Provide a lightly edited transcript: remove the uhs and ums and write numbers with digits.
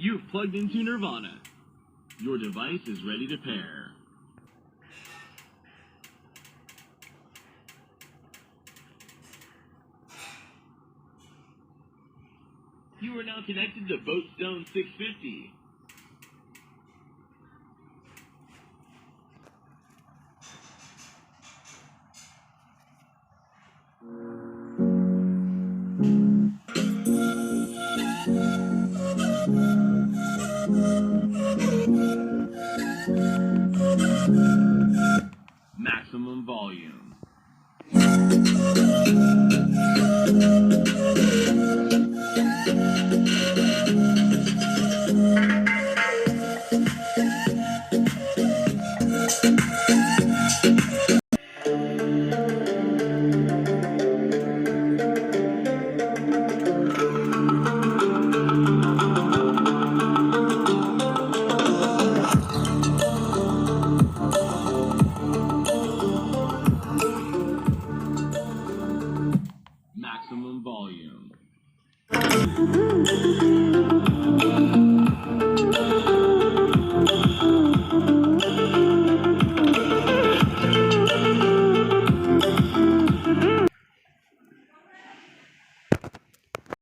You've plugged into Nirvana. Your device is ready to pair. You are now connected to boAt 650. Maximum volume. Maximum volume.